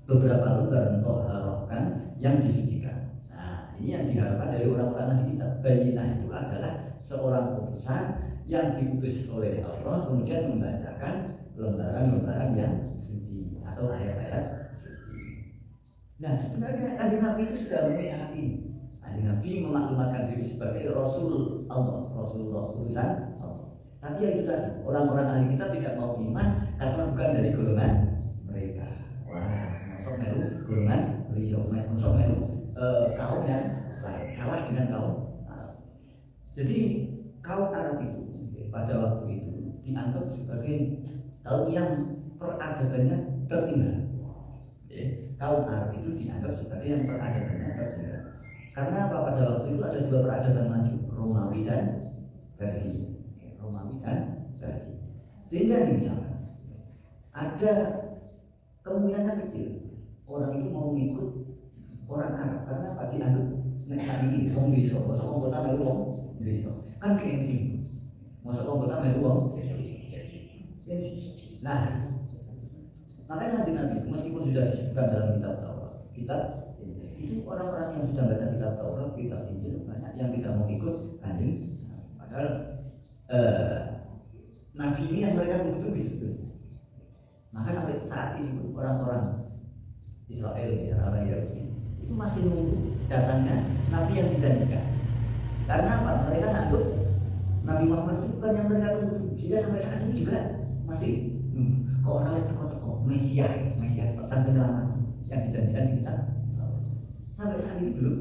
beberapa lembar mutahharah yang disucikan. Nah, ini yang diharapkan dari orang-orang ahli kitab. Bayyinah itu adalah seorang utusan yang diutus oleh Allah kemudian membacakan lembaran-lembaran yang suci atau ayat-ayat suci. Nah, sebenarnya Kanjeng Nabi itu sudah memenuhi syarat ini. Kanjeng Nabi memaklumatkan diri sebagai Rasul Allah, Rasulullah, utusan Allah. Tapi ya itu tadi, orang-orang ahli kitab tidak mau iman karena bukan dari golongan mereka. Wah, masuk melu golongan beliau, masuk melu kaum yang lain, kalah dengan kaum Arab. Jadi kaum Arab itu pada waktu itu dianggap sebagai kaum yang peradabannya tertinggal. Kaum Arab itu dianggap sebagai yang peradabannya tertinggal. Karena apa? Pada waktu itu ada dua peradaban maju, Romawi dan Persia. Romawi dan Persia. Sehingga misalkan ada kemungkinan kecil orang itu mau mengikut orang Arab karena apa? Dianggap nek ini wong desa, masa wong kota melu wong desa. Kan gengsi. Masa wong kota melu wong gengsi. Nah, makanya nanti meskipun sudah disebutkan dalam kitab Taurat, kitab itu orang-orang yang sudah baca kitab Taurat, kitab Injil banyak yang tidak mau ikut Kanjeng. Padahal Nabi ini yang mereka tunggu-tunggu sebetulnya. Maka sampai saat ini orang-orang Israel, orang Yahudi itu masih menunggu datangnya Nabi yang dijanjikan. Karena apa? Mereka nganggap Nabi Muhammad itu bukan yang mereka tunggu. Sehingga sampai saat ini juga masih ke orang yang teko-teko Mesias pesan penyelamat yang dijanjikan di kitab. Sampai saat ini belum.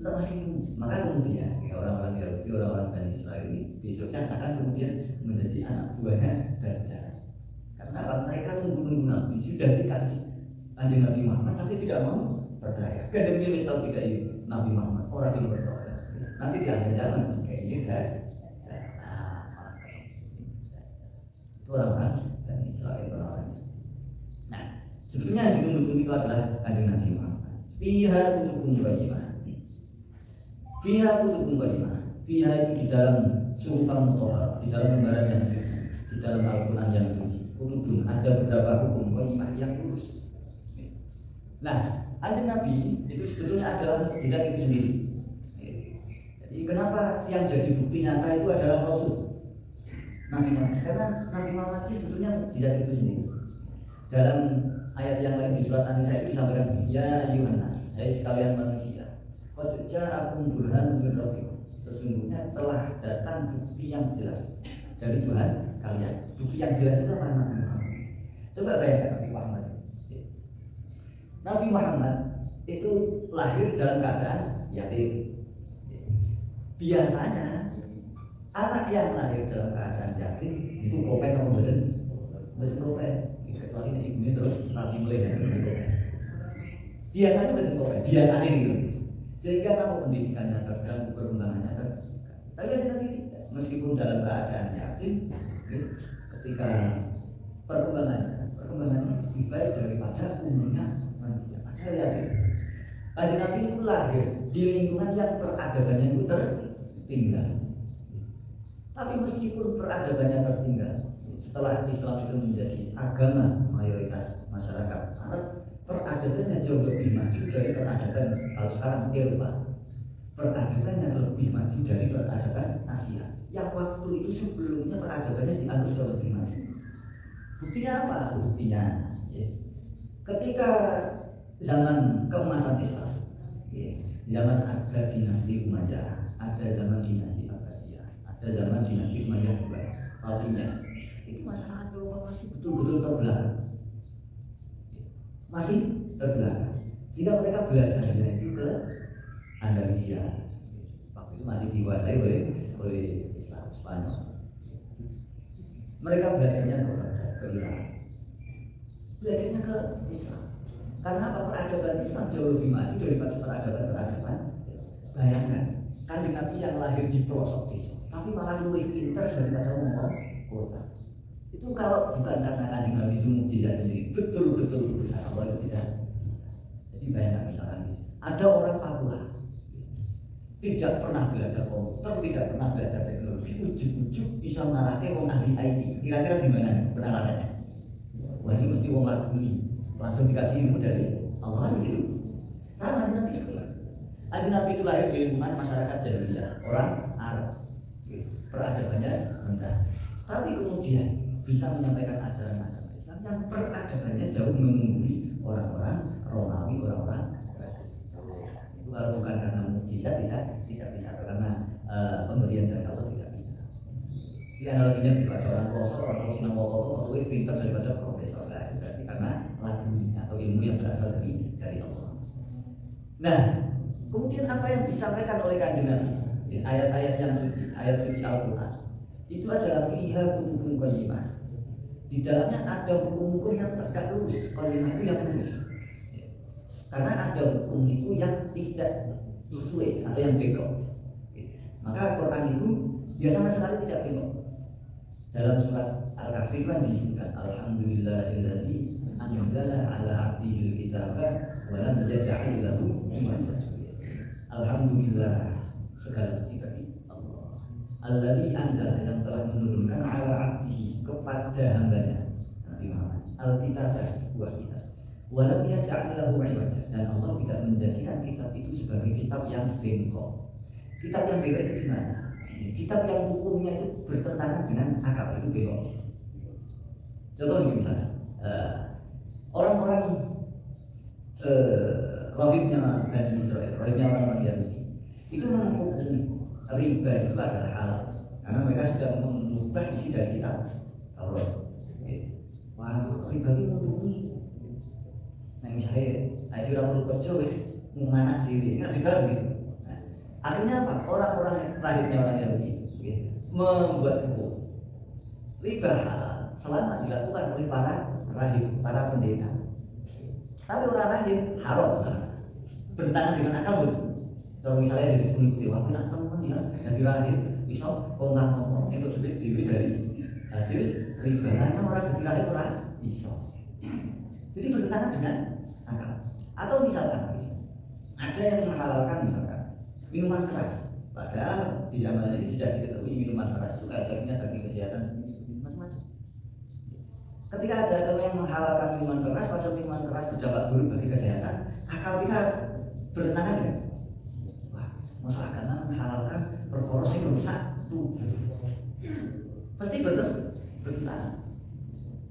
Tidak masih nunggu. Maka kemudian orang-orang Yahudi, orang-orang Bani Israel ini besoknya akan kemudian menjadi anak buahnya Dajjal. Karena apa? Mereka tunggu-tunggu Nabi sudah dikasih Kanjeng Nabi Muhammad tapi tidak mau percaya. Kan demi tahu tidak ini Nabi Muhammad orang yang percaya. Nanti di akhir zaman kayak ini kan. Itu orang-orang Bani Israel orang-orang. Nah, sebetulnya yang ditunggu-tunggu itu adalah Kanjeng Nabi Muhammad. Fiha kutubun qayyimah. Fiha kutubun qayyimah. Fiha itu di dalam suhufan mutahharah, di dalam lembaran yang suci, di dalam Al-Qur'an yang suci. Kutubun ada beberapa hukum qayyimah yang lurus. Nah, Kanjeng Nabi itu sebetulnya adalah mukjizat itu sendiri. Jadi kenapa yang jadi bukti nyata itu adalah Rasul Nabi Muhammad? Karena Nabi Muhammad itu sebetulnya mukjizat itu sendiri. Dalam ayat yang lain di surat An-Nisa itu disampaikan, ya ayuhan nas, hai sekalian manusia, qad ja'akum burhanun min rabbikum. Sesungguhnya telah datang bukti yang jelas dari Tuhan kalian. Bukti yang jelas itu apa? Nabi Muhammad. Coba bayangkan Nabi Muhammad. Nabi Muhammad itu lahir dalam keadaan yatim. Biasanya anak yang lahir dalam keadaan yatim itu kopen atau badan kopen. Kecuali ibunya terus Nabi mulai dari kopen. Biasanya badan kopen. Biasanya gitu. Sehingga nama pendidikannya terganggu, perkembangannya terganggu. Tapi Nabi tidak. Meskipun dalam keadaan yatim, ketika perkembangannya lebih baik daripada umumnya manusia. Padahal yatim. Kanjeng Nabi itu lahir di lingkungan yang peradabannya itu tertinggal. Tapi meskipun peradabannya tertinggal, setelah Islam itu menjadi agama mayoritas masyarakat Arab, peradabannya jauh lebih maju dari peradaban kalau sekarang Eropa. Peradabannya lebih maju dari peradaban Asia. Yang waktu itu sebelumnya peradabannya dianggap jauh lebih maju. Buktinya apa? Buktinya ketika zaman keemasan Islam, zaman ada dinasti Umayyah, ada zaman dinasti Abbasiyah, ada zaman dinasti Umayyah juga, artinya itu masyarakat Eropa masih betul-betul terbelakang, masih terbelakang, sehingga mereka belajarnya itu ke Andalusia. Waktu itu masih dikuasai oleh Islam Spanyol. Mereka belajarnya ke Irak, belajarnya ke Islam. Karena apa? Peradaban Islam jauh lebih maju daripada peradaban. Bayangkan, Kanjeng Nabi yang lahir di pelosok desa, tapi malah lebih pintar daripada orang kota. Itu kalau bukan karena Kanjeng Nabi itu mukjizat sendiri, betul-betul berusaha Allah itu tidak. Jadi bayangkan misalkan ada orang Papua tidak pernah belajar komputer, tidak pernah belajar teknologi, ujuk-ujuk bisa mengarahkan orang ahli IT. Kira-kira gimana penanganannya? Wah, ini mesti orang Marduni. langsung dikasih ilmu dari Allah begitu. Sama Nabi itu. Nabi itu lahir di lingkungan masyarakat jahiliyah, orang Arab. Peradabannya rendah. Tapi kemudian bisa menyampaikan ajaran agama Islam yang peradabannya jauh mengungguli orang-orang Romawi, orang-orang bukan karena mukjizat, tidak bisa, karena pemberian dari Allah tidak bisa. Jadi analoginya daripada orang profesor, orang sinau pokok lebih pintar daripada profesor, berarti karena laduni atau ilmu yang berasal dari Allah. Nah, kemudian apa yang disampaikan oleh Kanjeng Nabi, ayat-ayat yang suci, ayat suci Al-Quran, itu adalah fiha kutubun qayyimah. Di dalamnya ada hukum-hukum yang tegak lurus, qayyimah itu yang lurus. Karena ada hukum itu yang tidak sesuai atau yang bengkok. Maka Quran itu dia sama sekali tidak bengkok. Dalam surat Al-Kahfi kan disebutkan Alhamdulillahilladzi anzala ala 'abdihil kitaba wa lam yaj'al lahu iwaja. Alhamdulillah, segala puji bagi Allah. Alladzi anzala, yang telah menurunkan ala 'abdihi, kepada hambanya Nabi Muhammad, al-kitaba, sebuah kitab. Walau dia ja'alahu iwaja, dan Allah tidak menjadikan kitab itu sebagai kitab yang bengkok. Kitab yang bengkok itu gimana? Kitab yang hukumnya itu bertentangan dengan akal, itu bengkok. Contoh misalnya, orang-orang rohibnya Bani Israel, rohibnya orang-orang Yahudi, itu menghukumi riba itu adalah halal, karena mereka sudah mengubah isi dari kitab Taurat. Wah, riba itu menghukumi. Nah misalnya, aja orang perlu kerja wis menganak diri, kan riba gitu. Nah, akhirnya apa? Orang-orang lahirnya orang Yahudi membuat hukum riba halal selama dilakukan oleh para rahib, para pendeta. Tapi orang rahib haram, bertentangan dengan akal. Kalau misalnya jadi mengikuti waktu nak teman ya, jadi rahib bisa ngomong itu duit dewi dari hasil riba. Karena orang jadi rahib orang bisa. Jadi bertentangan dengan akal. Atau misalkan ada yang menghalalkan misalkan minuman keras, padahal di zaman ini sudah diketahui minuman keras itu efeknya bagi kesehatan macam-macam. Ketika ada agama yang menghalalkan minuman keras, padahal minuman keras berdampak buruk bagi kesehatan, akal kita bertentangan ya. Wah, masa agama menghalalkan perkara yang merusak tubuh? Pasti bertentangan.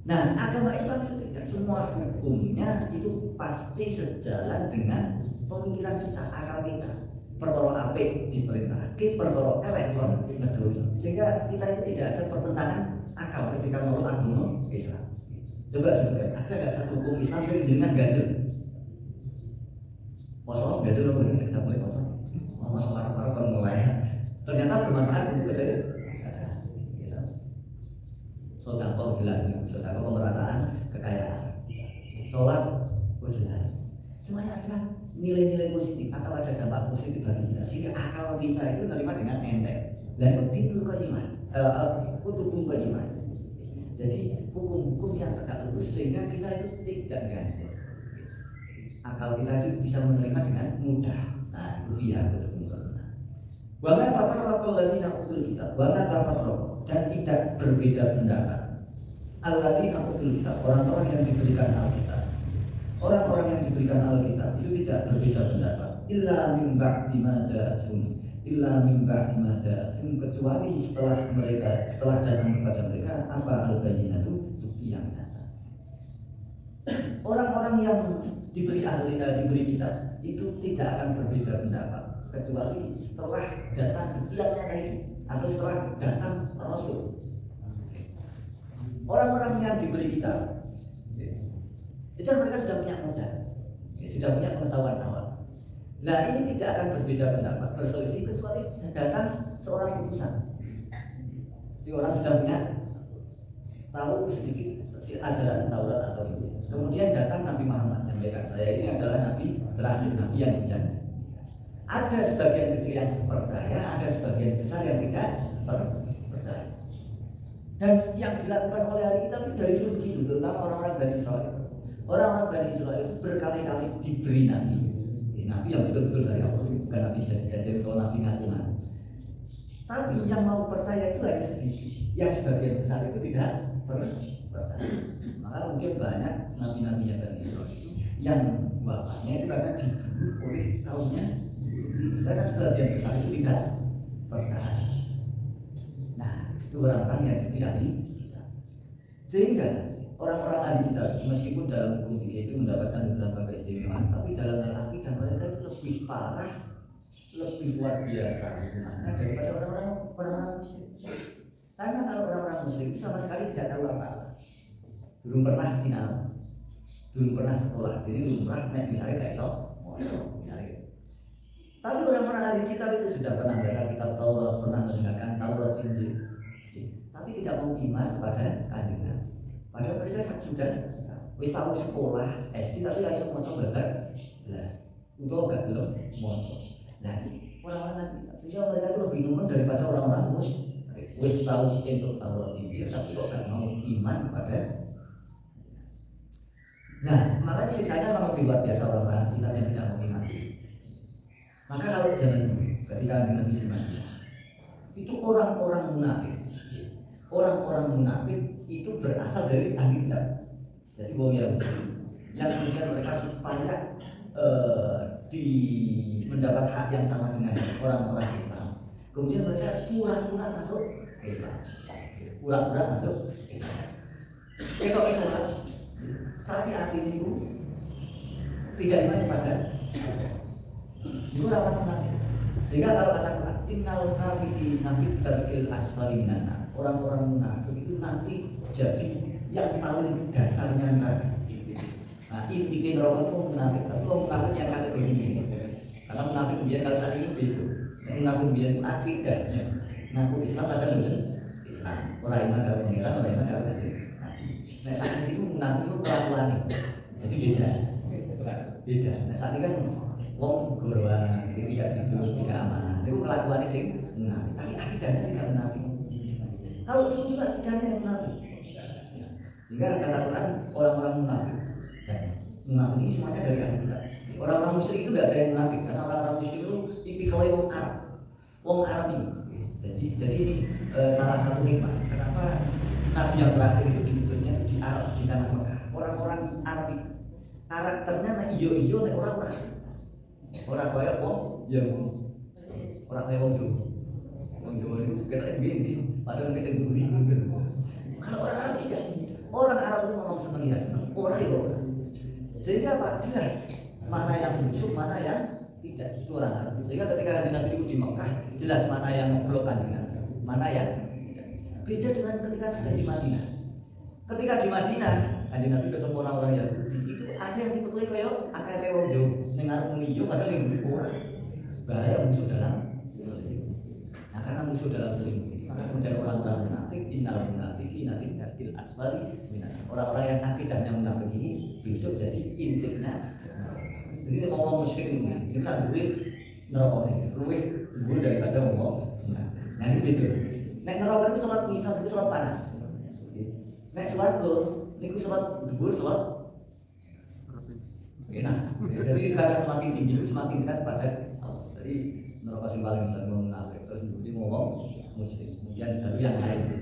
Nah, agama Islam itu tidak, semua hukumnya itu pasti sejalan dengan pemikiran kita, akal kita. Perkara apik diperintahkan, perkara elek kon ngedul. Sehingga kita itu tidak ada pertentangan akal ketika mau agama Islam. Coba sebutkan, ada nggak satu hukum Islam yang dengan ganjil? Poso, ganjil lo boleh cerita boleh poso. Masuk para kon ngelaya. Ternyata bermanfaat untuk kesehatan. Sodako jelas nih, sodako pemerataan kekayaan, sholat, jelas. Semuanya ada nilai-nilai positif atau ada dampak positif bagi kita, sehingga akal kita itu menerima dengan enteng. Dan timbul keiman, hukum keiman. Jadi hukum-hukum yang tegak lurus sehingga kita itu tidak ganjil. Akal kita itu bisa menerima dengan mudah. Nah, itu dia hukum keiman. Wa tafarraqal ladzina utul kitab, wa tafarraq, dan tidak berbeda pendapat. Alladzina utul kitab, orang-orang yang diberikan Alkitab. Orang-orang yang diberikan Alkitab itu tidak berbeda pendapat. Illa min ba'di ma ja'atuhum, illa min ba'di ma ja'atuhum, kecuali setelah datang kepada mereka apa al-bayyinatu, bukti yang nyata. Orang-orang yang diberi kitab itu tidak akan berbeda pendapat kecuali setelah datang bukti yang nyata itu, atau setelah datang Rasul. Orang-orang yang diberi kitab itu mereka sudah punya modal, sudah punya pengetahuan awal. Nah ini tidak akan berbeda pendapat, berselisih kecuali datang seorang utusan. Jadi orang sudah punya tahu sedikit ajaran Taurat atau itu. Kemudian datang Nabi Muhammad menyampaikan, saya ini adalah Nabi terakhir, Nabi yang dijanji. Ada sebagian kecil yang percaya, ada sebagian besar yang tidak percaya. Dan yang dilakukan oleh hari kita itu dari dulu begitu, terutama orang-orang Bani Israel. Orang-orang Bani Israel itu berkali-kali diberi nabi, nabi yang betul-betul dari Allah, bukan nabi jadi atau nabi ngatungan. Tapi yang mau percaya itu hanya sedikit, yang sebagian besar itu tidak percaya. Maka mungkin banyak nabi-nabinya Bani Israil yang wafatnya itu karena dibunuh oleh kaumnya, karena sebagian besar itu tidak percaya. Nah, itu orang-orang yang dipilih. Sehingga orang-orang ahli kitab meskipun dalam hukum fikih itu mendapatkan beberapa keistimewaan, tapi dalam hal akidah mereka itu lebih parah, lebih luar biasa hukumannya daripada orang-orang musyrik. Karena kalau orang-orang musyrik itu sama sekali tidak tahu apa-apa, belum pernah sinau, belum pernah sekolah, jadi belum pernah misalnya kayak sok. Tapi orang-orang ahli kitab itu sudah pernah baca kitab Taurat, pernah mendengarkan Taurat, Injil, tapi tidak mau iman kepada Kanjeng Nabi. Padahal mereka sudah wis tahu sekolah SD tapi langsung mau coba belas. Untuk enggak belum mau. Nah, orang-orang kita, sehingga mereka itu lebih nemen daripada orang-orang musyrik. Wis tahu untuk Taurat Injil tapi kok enggak mau iman kepada. Nah, makanya siksanya memang lebih luar biasa orang-orang kita yang tidak mau iman. Maka kalau zaman dulu ketika Nabi di Madinah, itu orang-orang munafik. Orang-orang munafik itu berasal dari ahli kitab. Jadi wong Yahudi yang kemudian mereka supaya mendapat hak yang sama dengan orang-orang Islam. Kemudian mereka pura-pura masuk Islam. Pura-pura masuk Islam. Kok Islam? Tapi hati itu tidak iman kepada itu orang-orang munafik. Sehingga kalau kata Quran, innal munafiqina fi darkil asfali minan nar. Orang-orang munafik itu nanti jadi yang paling dasarnya neraka. Nah, inti neraka itu munafik. Tapi munafik yang ada begini. Karena munafik biar kalau saat ini begitu. Yang munafik biar itu akidahnya. Ngaku Islam ada betul Islam. Orang iman kalau pengiran, orang iman kalau Nabi. Nah saat ini munafik itu kelakuan. Jadi beda. Beda. Nah saat ini kan wong golongan tidak jujur, tidak amanah. Itu kelakuannya sih munafik. Tapi akidahnya tidak munafik. Kalau itu juga akidahnya yang munafik. Sehingga kata Quran orang-orang munafik dan munafik ini semuanya dari ahli kitab. Orang-orang musyrik itu tidak ada yang munafik karena orang-orang musyrik itu tipikalnya wong Arab. Wong Arab ini. Jadi ini salah satu hikmah kenapa Nabi yang terakhir itu diutusnya di Arab, di tanah Mekah. Orang-orang Arab itu karakternya nek iyo nek orang-orang. Orang kaya wong Yahudi. Orang kaya wong Jawa. Wong Jawa itu kita begini, padahal kita buri gitu. Kalau orang Arab tidak. Orang Arab itu ngomong seneng ya seneng. Orang ya orang. Sehingga apa? Jelas mana yang busuk, mana yang tidak. Itu orang Arab. Sehingga ketika Kanjeng Nabi itu di Mekah, jelas mana yang ngeblok Kanjeng Nabi, mana yang tidak. Beda dengan ketika sudah di Madinah. Ketika di Madinah, Kanjeng Nabi ketemu orang-orang Yahudi, itu ada yang tipe kayak akeh wong Jawa, ning arep muni yo padahal yang orang. Bahaya musuh dalam selingkuh. Nah, karena musuh dalam selingkuh, maka kemudian orang-orang munafik, innal munafiqina fi darkil asfali minan. Orang-orang yang akidahnya munafik ini besok jadi intiknya. Jadi ngomong musyrik ini kan duwe neraka iki. Luwih dhuwur daripada ngomong. Nah, ini beda. Nek neraka itu salat misal itu salat panas. Nek swarga niku salat dhuwur salat enak. Jadi karena semakin tinggi semakin dekat pada Allah. Jadi neraka sing paling besar ngomong munafik terus ngomong musyrik. Kemudian dari yang lain